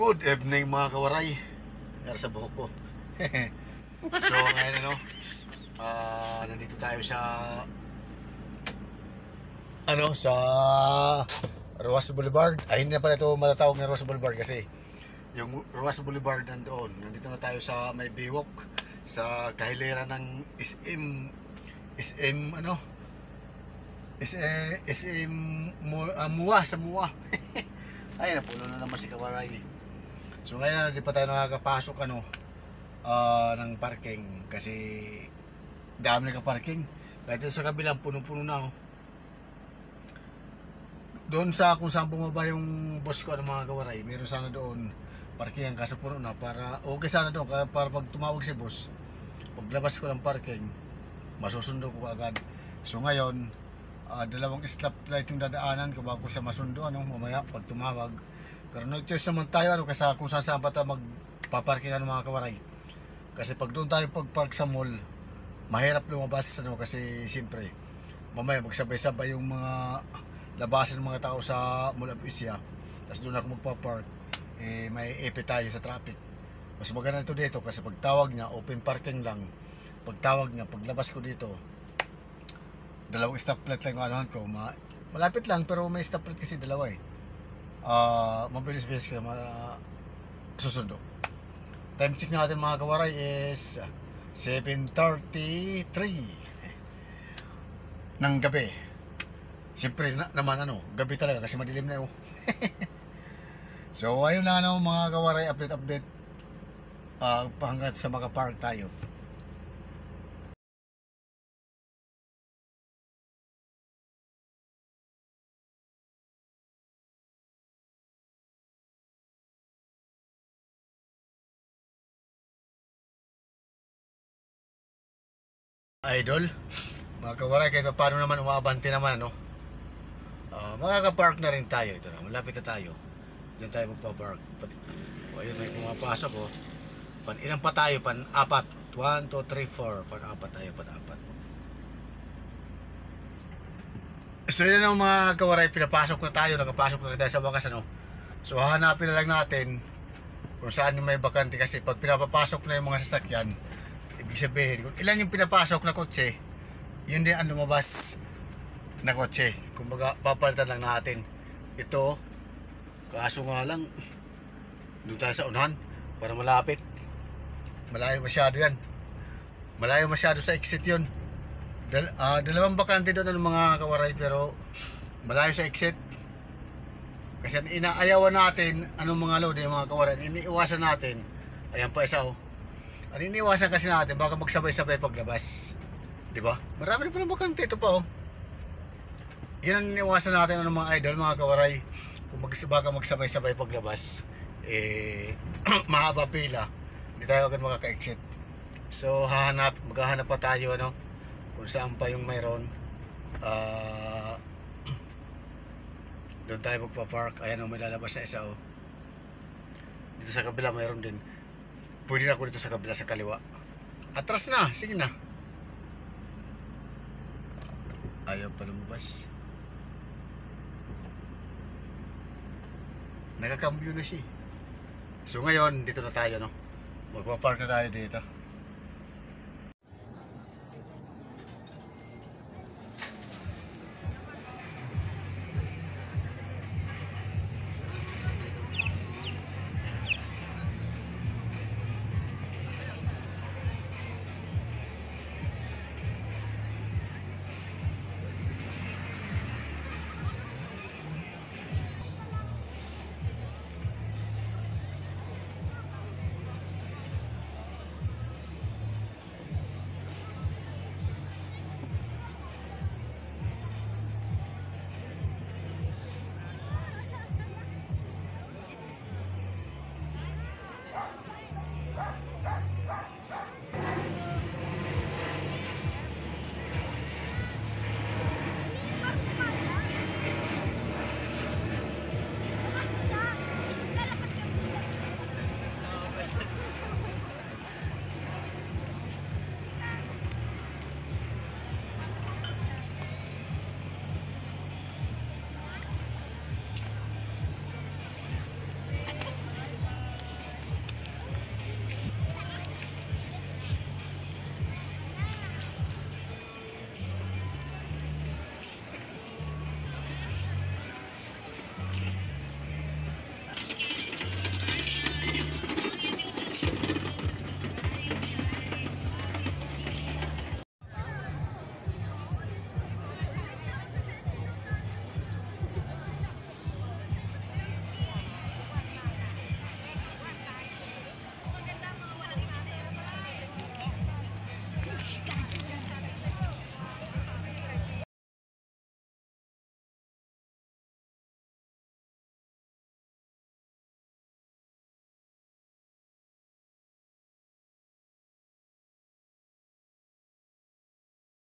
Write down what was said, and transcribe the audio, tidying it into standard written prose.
Good evening mga kawaray. Yar sa buhok ko. So ngayon nandito tayo sa sa Ruas Boulevard. Ay, hindi na pala ito matatawag na Ruas Boulevard kasi yung Ruas Boulevard nandoon. Nandito na tayo sa may Biwok, sa kahilera ng Muwa sa Muwa. Ay, napuno na naman si kawaray. So ngayon hindi pa tayo nakakapasok ng parking kasi dami na ka-parking. Kahit sa kabilang puno-puno na Doon sa kung saan bumaba yung boss ko mga kawaray, meron sana doon parking kaso puno na, para okay sana doon para pag tumawag si boss, paglabas ko ng parking masusundo ko agad. So ngayon dalawang stoplight yung dadaanan ko bago siya masundo mamaya pag tumawag. Pero no-choice naman tayo kasi kung saan pa tayo magpaparking mga kawaray. Kasi pag doon tayo pagpark sa mall, mahirap lumabas kasi siyempre mamaya magsabay-sabay yung mga labasan ng mga tao sa Mall of Asia. Tapos doon ako magpapark, may epe tayo sa traffic. Mas maganda ito dito kasi pagtawag niya open parking lang. Pagtawag niya, paglabas ko dito, dalawang stoplight lang ko. Malapit lang pero may stoplight kasi dalawa mabilis-bilis ka susundo. Time check natin mga kawaray is 7:33 ng gabi. Siyempre naman gabi talaga kasi madilim na So ayun lang mga kawaray, update hanggang sa makapark tayo. Idol, mga kawaray, kahit paano naman umaabante naman makakapark na rin tayo. Ito na, malapit na tayo. Diyan tayo magpapark. Ayun, may pumapasok ilan pa tayo? Pan-apat. 1, 2, 3, 4. Pan-apat tayo, pan-apat. So yun mga kawaray, pinapasok na tayo. Nakapasok na tayo sa wakas So hahanapin na lang natin kung saan yung may bakante. Kasi pag pinapapasok na yung mga sasakyan, ibig sabihin, kung ilan yung pinapasok na kotse, yun din ang lumabas na kotse. Kumbaga papalitan lang natin ito. Kaso nga lang doon tayo sa unahan para malapit. Malayo masyado yan. Malayo masyado sa exit yun. Dalawang bakante doon mga kawaray, pero malayo sa exit. Kasi inaayawan natin mga load mga kawaray. Iniiwasan natin. Ayan pa isa Ang iniiwasan kasi natin baka magsabay-sabay paglabas. Diba? Marami na pala bakante ito pa Yan ang iniiwasan natin mga idol, mga kawaray. Kung baka magsabay-sabay paglabas, mahaba pila, hindi tayo agad makaka-exit. So maghahanap pa tayo kung saan pa yung mayroon. Doon tayo magpa-park. Ayan may lalabas na isa Dito sa kabila mayroon din. Pwede na ako dito sa kabila, sa kaliwa. Atras na, sige na. Ayaw pa lumabas. Nakakambyo na siya. So ngayon dito na tayo magpa-park na tayo dito.